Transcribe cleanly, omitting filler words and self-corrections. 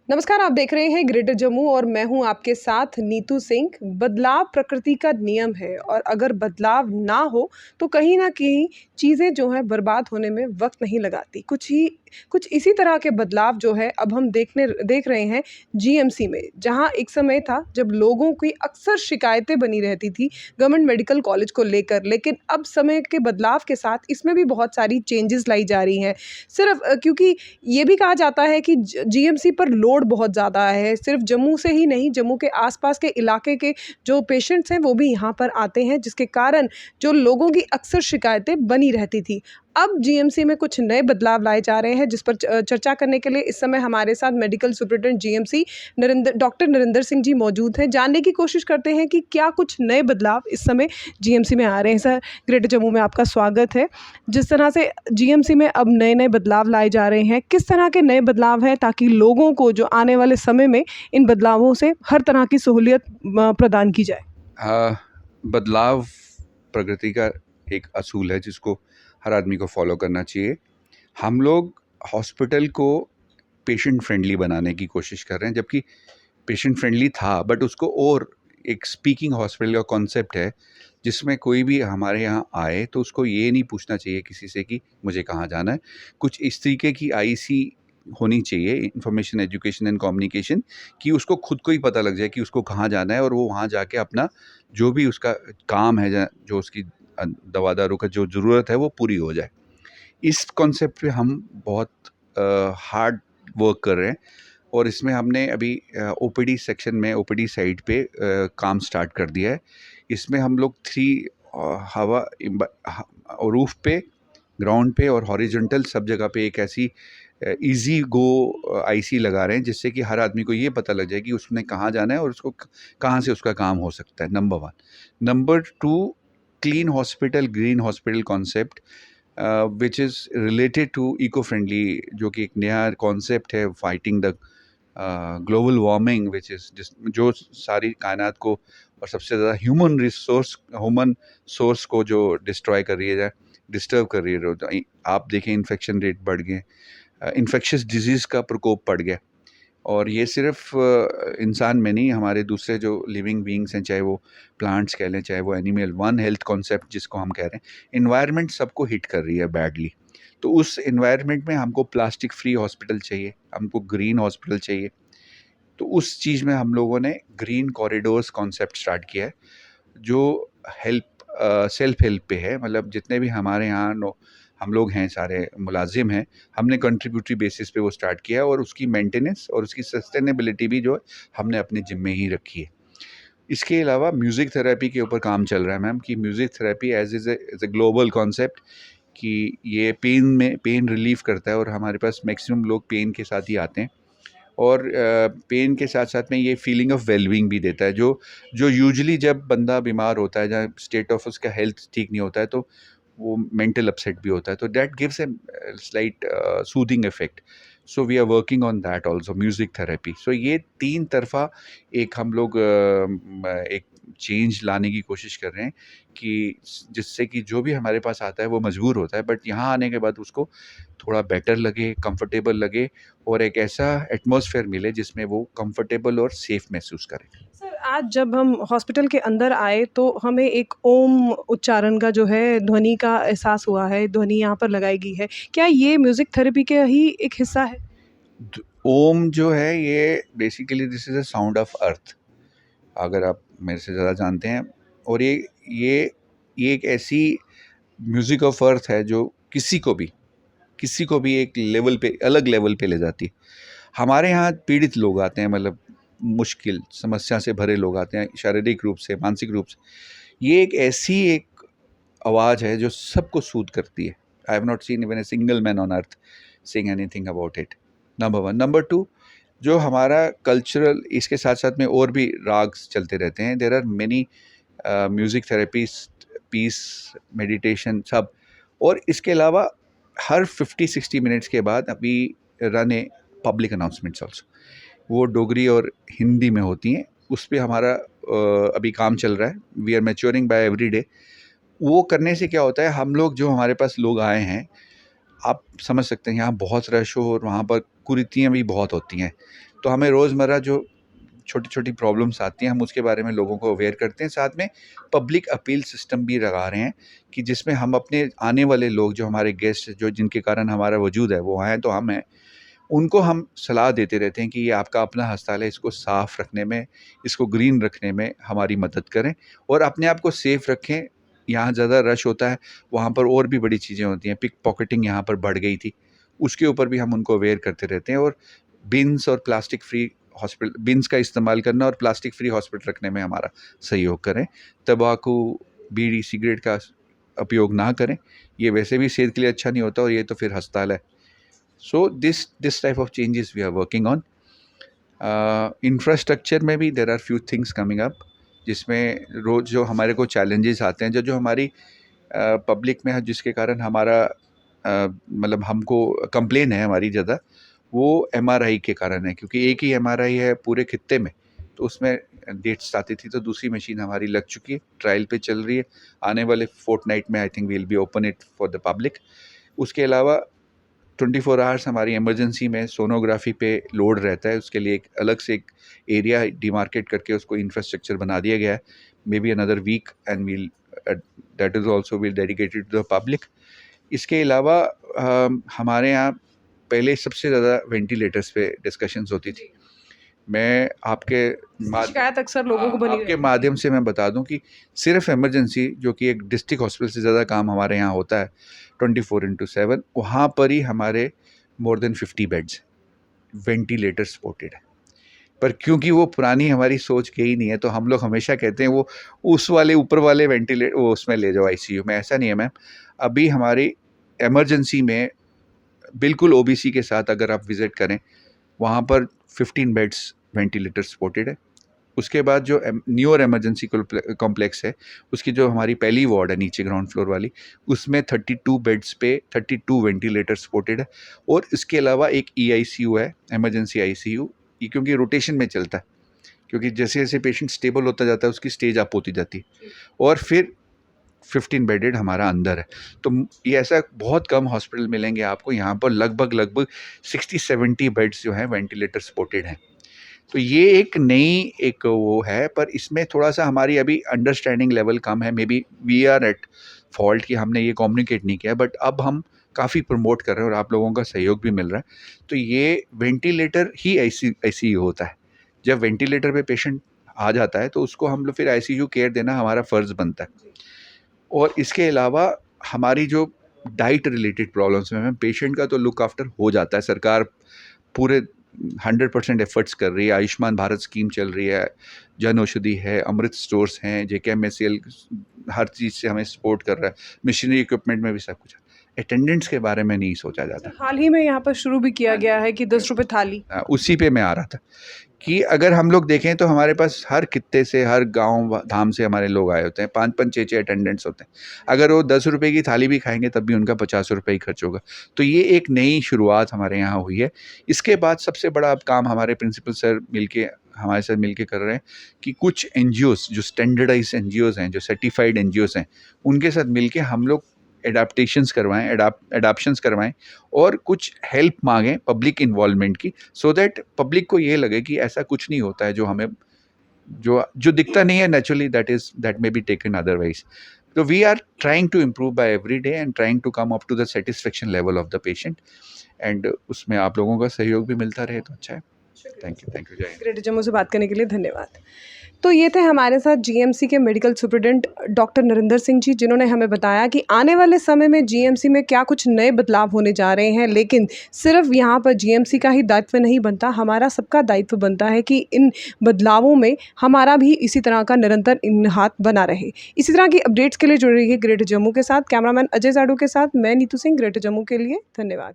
नमस्कार, आप देख रहे हैं ग्रेटर जम्मू और मैं हूं आपके साथ नीतू सिंह। बदलाव प्रकृति का नियम है और अगर बदलाव ना हो तो कहीं न कहीं चीज़ें जो हैं बर्बाद होने में वक़्त नहीं लगाती। कुछ इसी तरह के बदलाव जो है अब हम देख रहे हैं जीएमसी में, जहां एक समय था जब लोगों की अक्सर शिकायतें बनी रहती थी गवर्नमेंट मेडिकल कॉलेज को लेकर, लेकिन अब समय के बदलाव के साथ इसमें भी बहुत सारी चेंजेस लाई जा रही हैं। सिर्फ़ क्योंकि ये भी कहा जाता है कि जीएमसी पर लोड बहुत ज़्यादा है, सिर्फ़ जम्मू से ही नहीं, जम्मू के आस-पास के इलाके के जो पेशेंट्स हैं, वो भी यहाँ पर आते हैं, जिसके कारण जो लोगों की अक्सर शिकायतें बनी रहती थी। अब जीएमसी में कुछ नए बदलाव लाए जा रहे हैं, जिस पर चर्चा करने के लिए इस समय हमारे साथ medical superintendent GMC doctor Narinder Singh ji मौजूद हैं। जानने की कोशिश करते हैं कि क्या कुछ नए बदलाव इस समय जीएमसी में आ रहे हैं। सर, ग्रेटर जम्मू में आपका स्वागत है। जिस तरह से जीएमसी में अब नए-नए बदलाव लाए जा रहे हैं, किस तरह के नए बदलाव हैं ताकि लोगों को जो आने वाले समय में इन बदलावों से हर तरह की सहूलियत प्रदान की जाए? बदलाव प्रकृति का एक असूल है जिसको हर आदमी को फॉलो करना चाहिए। हम लोग हॉस्पिटल को पेशेंट फ्रेंडली बनाने की कोशिश कर रहे हैं, जबकि पेशेंट फ्रेंडली था बट उसको और एक स्पीकिंग हॉस्पिटल का कॉन्सेप्ट है जिसमें कोई भी हमारे यहाँ आए तो उसको ये नहीं पूछना चाहिए किसी से कि मुझे कहाँ जाना है। कुछ इस तरीके की आईसी होनी चाहिए, इंफॉर्मेशन एजुकेशन एंड कम्युनिकेशन, कि उसको खुद को ही पता लग जाए कि उसको कहाँ जाना है और वो वहाँ जाके अपना जो भी उसका काम है, जो उसकी दवा दारू का जो ज़रूरत है वो पूरी हो जाए। इस कॉन्सेप्ट पे हम बहुत हार्ड वर्क कर रहे हैं और इसमें हमने अभी ओपीडी सेक्शन में, ओपीडी साइड पे काम स्टार्ट कर दिया है। इसमें हम लोग 3 हवा रूफ पे, ग्राउंड पे और हॉरिजॉन्टल सब जगह पे एक ऐसी ईज़ी गो आईसी लगा रहे हैं जिससे कि हर आदमी को ये पता लग जाए कि उसने कहाँ जाना है और उसको कहाँ से उसका काम हो सकता है, number 1। Number 2, clean hospital, green hospital concept which is related to eco friendly, जो कि एक नया कॉन्सेप्ट है fighting the global warming, which is जो सारी कायनात को और सबसे ज़्यादा ह्यूमन सोर्स को जो डिस्ट्रॉय कर रही है, डिस्टर्ब कर रही है। आप देखें, इन्फेक्शन रेट बढ़ गए, इन्फेक्शियस डिजीज़ का प्रकोप बढ़ गया। और ये सिर्फ इंसान में नहीं, हमारे दूसरे जो लिविंग बीइंग्स हैं, चाहे वो प्लांट्स कह लें, चाहे वो एनिमल, वन हेल्थ कॉन्सेप्ट जिसको हम कह रहे हैं, इन्वायरमेंट सबको हिट कर रही है बैडली। तो उस इन्वायरमेंट में हमको प्लास्टिक फ्री हॉस्पिटल चाहिए, हमको ग्रीन हॉस्पिटल चाहिए। तो उस चीज़ में हम लोगों ने ग्रीन कॉरिडोर्स कॉन्सेप्ट स्टार्ट किया है, जो सेल्फ हेल्प पे है। मतलब जितने भी हमारे यहाँ हम लोग हैं, सारे मुलाजिम हैं, हमने कंट्रीब्यूटरी बेसिस पे वो स्टार्ट किया है और उसकी मेंटेनेंस और उसकी सस्टेनेबिलिटी भी जो है हमने अपने जिम्मे ही रखी है। इसके अलावा म्यूज़िक थेरेपी के ऊपर काम चल रहा है मैम, कि music therapy as a global concept, कि ये पेन रिलीफ़ करता है और हमारे पास मैक्सिमम लोग पेन के साथ ही आते हैं। और पेन के साथ-साथ में ये फीलिंग ऑफ वेलबीइंग भी देता है, जो यूजुअली जब बंदा बीमार होता है, जहाँ स्टेट ऑफ उसका हेल्थ ठीक नहीं होता है, तो वो मेंटल अपसेट भी होता है, तो that gives a slight soothing effect. So we are working on that also, music therapy. So ये 3 तरफ़ा एक हम लोग एक चेंज लाने की कोशिश कर रहे हैं, कि जिससे कि जो भी हमारे पास आता है वो मजबूर होता है, बट यहाँ आने के बाद उसको थोड़ा बेटर लगे, कंफर्टेबल लगे और एक ऐसा एटमॉस्फेयर मिले जिसमें वो कंफर्टेबल और सेफ महसूस करे। सर, आज जब हम हॉस्पिटल के अंदर आए तो हमें एक ओम उच्चारण का जो है ध्वनि का एहसास हुआ है, ध्वनि यहाँ पर लगाई गई है। क्या ये म्यूज़िक थेरेपी का ही एक हिस्सा है? ओम जो है, ये basically this is a sound of earth, अगर आप मेरे से ज़्यादा जानते हैं। और ये ये एक ऐसी म्यूज़िक ऑफ अर्थ है जो किसी को भी एक लेवल पे, अलग लेवल पे ले जाती है। हमारे यहाँ पीड़ित लोग आते हैं, मतलब मुश्किल समस्या से भरे लोग आते हैं, शारीरिक रूप से, मानसिक रूप से। ये एक ऐसी एक आवाज़ है जो सबको सूद करती है। I have not seen even a single man on earth Singh anything about it, number 1। Number 2, जो हमारा कल्चरल, इसके साथ-साथ में और भी राग्स चलते रहते हैं। There are many music therapist, peace meditation सब। और इसके अलावा हर 50-60 मिनट्स के बाद अभी run a public announcements also, वो डोगरी और हिंदी में होती हैं। उस पे हमारा अभी काम चल रहा है। We are maturing by every day. वो करने से क्या होता है, हम लोग, जो हमारे पास लोग आए हैं, आप समझ सकते हैं यहाँ बहुत रश हो और वहाँ पर कुरीतियाँ भी बहुत होती हैं। तो हमें रोज़मर्रा जो छोटी-छोटी प्रॉब्लम्स आती हैं, हम उसके बारे में लोगों को अवेयर करते हैं। साथ में पब्लिक अपील सिस्टम भी लगा रहे हैं कि जिसमें हम अपने आने वाले लोग, जो हमारे गेस्ट, जो जिनके कारण हमारा वजूद है, वो हैं तो हम हैं, उनको हम सलाह देते रहते हैं कि ये आपका अपना अस्पताल है, इसको साफ़ रखने में, इसको ग्रीन रखने में हमारी मदद करें और अपने आप को सेफ़ रखें। यहाँ ज़्यादा रश होता है, वहाँ पर और भी बड़ी चीज़ें होती हैं, पिक पॉकेटिंग यहाँ पर बढ़ गई थी, उसके ऊपर भी हम उनको अवेयर करते रहते हैं। और बिन्स और प्लास्टिक फ्री हॉस्पिटल, बिन्स का इस्तेमाल करना और प्लास्टिक फ्री हॉस्पिटल रखने में हमारा सहयोग करें। तम्बाकू, बीड़ी, सिगरेट का उपयोग ना करें, ये वैसे भी सेहत के लिए अच्छा नहीं होता और ये तो फिर अस्पताल है। So this type of changes we are working on. Infrastructure में भी there are few things coming up, जिसमें रोज़ जो हमारे को चैलेंजेस आते हैं, जो हमारी पब्लिक में है, जिसके कारण हमारा मतलब हमको कंप्लेन है हमारी ज़्यादा, वो एमआरआई के कारण है, क्योंकि एक ही एमआरआई है पूरे खित्ते में, तो उसमें डेट्स आती थी। तो दूसरी मशीन हमारी लग चुकी है, ट्रायल पे चल रही है, आने वाले फोर्टनाइट में I think we will be open it for the public. उसके अलावा 24 आवर्स हमारी इमरजेंसी में सोनोग्राफी पे लोड रहता है, उसके लिए एक अलग से एक एरिया डिमार्केट करके उसको इंफ्रास्ट्रक्चर बना दिया गया है। Maybe another weekend will that is also will dedicated to the public. इसके अलावा हमारे यहाँ पहले सबसे ज़्यादा वेंटिलेटर्स पे डिस्कशंस होती थी। मैं शिकायत अक्सर लोगों को बनी आपके माध्यम से मैं बता दूं कि सिर्फ इमरजेंसी, जो कि एक डिस्ट्रिक्ट हॉस्पिटल से ज़्यादा काम हमारे यहाँ होता है 24/7, वहाँ पर ही हमारे more than 50 beds ventilator supported है। पर क्योंकि वो पुरानी हमारी सोच गई नहीं है, तो हम लोग हमेशा कहते हैं वो उस वाले ऊपर वाले वेंटिलेटर वो उसमें ले जाओ आईसीयू में। ऐसा नहीं है मैम, अभी हमारी इमरजेंसी में बिल्कुल ओबीसी के साथ अगर आप विज़िट करें, वहाँ पर 15 बेड्स वेंटिलेटर सपोर्टेड है। उसके बाद जो न्यूअर इमरजेंसी कॉम्प्लेक्स है, उसकी जो हमारी पहली वार्ड है नीचे ग्राउंड फ्लोर वाली, उसमें 32 बेड्स पे 32 वेंटिलेटर सपोर्टेड है। और इसके अलावा एक ईआईसीयू है, इमरजेंसी आईसीयू, ये क्योंकि रोटेशन में चलता है, क्योंकि जैसे जैसे पेशेंट स्टेबल होता जाता है उसकी स्टेज अप होती जाती है। और फिर 15 बेडेड हमारा अंदर है। तो ये ऐसा बहुत कम हॉस्पिटल मिलेंगे आपको, यहाँ पर लगभग 60-70 बेड्स जो हैं वेंटिलेटर सपोर्टेड हैं। तो ये एक नई एक वो है, पर इसमें थोड़ा-सा हमारी अभी अंडरस्टैंडिंग लेवल कम है। Maybe we are at fault कि हमने ये कम्युनिकेट नहीं किया, बट अब हम काफ़ी प्रमोट कर रहे हैं और आप लोगों का सहयोग भी मिल रहा है। तो ये वेंटिलेटर ही आईसीयू होता है। जब वेंटिलेटर पे पेशेंट आ जाता है तो उसको हम लोग फिर आईसीयू केयर देना हमारा फ़र्ज़ बनता है। और इसके अलावा हमारी जो डाइट रिलेटेड प्रॉब्लम्स में पेशेंट का तो लुक आफ्टर हो जाता है। सरकार पूरे 100% एफर्ट्स कर रही है। आयुष्मान भारत स्कीम चल रही है, जन औषधि है, अमृत स्टोर्स हैं, जेकेएमएससीएल हर चीज़ से हमें सपोर्ट कर रहा है। मशीनरी इक्विपमेंट में भी सब कुछ है। अटेंडेंट्स के बारे में नहीं सोचा जाता। हाल ही में यहाँ पर शुरू भी किया गया है कि 10 रुपये थाली। उसी पे मैं आ रहा था कि अगर हम लोग देखें तो हमारे पास हर खित्ते से, हर गांव धाम से हमारे लोग आए होते हैं। 5-5, 6-6 अटेंडेंट्स होते हैं। अगर वो 10 रुपये की थाली भी खाएंगे तब भी उनका 50 रुपये ही खर्च होगा। तो ये एक नई शुरुआत हमारे यहाँ हुई है। इसके बाद सबसे बड़ा अब काम हमारे प्रिंसिपल सर हमारे साथ मिलके कर रहे हैं कि कुछ एनजीओज़ जो स्टैंडर्डाइज एनजीओज़ हैं, जो सर्टिफाइड एनजीओज़ हैं, उनके साथ मिलके हम लोग एडाप्टेशंस करवाएं, एडाप्शंस करवाएं और कुछ हेल्प मांगें पब्लिक इन्वॉल्वमेंट की, सो दैट पब्लिक को ये लगे कि ऐसा कुछ नहीं होता है जो हमें जो दिखता नहीं है naturally, that may be taken otherwise. तो we are trying to improve by every day and trying to come up to the satisfaction level of the patient, and उसमें आप लोगों का सहयोग भी मिलता रहे तो अच्छा है। थैंक यू जय हिंद। ग्रेटर जम्मू से बात करने के लिए धन्यवाद। तो ये थे हमारे साथ जीएमसी के medical superintendent doctor Narendra Singh ji, जिन्होंने हमें बताया कि आने वाले समय में जीएमसी में क्या कुछ नए बदलाव होने जा रहे हैं। लेकिन सिर्फ यहाँ पर जीएमसी का ही दायित्व नहीं बनता, हमारा सबका दायित्व बनता है कि इन बदलावों में हमारा भी इसी तरह का निरंतर हाथ बना रहे। इसी तरह की अपडेट्स के लिए जुड़ रही है ग्रेटर जम्मू के साथ। कैमरामैन अजय जाडू के साथ मैं नीतू सिंह, ग्रेटर जम्मू के लिए। धन्यवाद।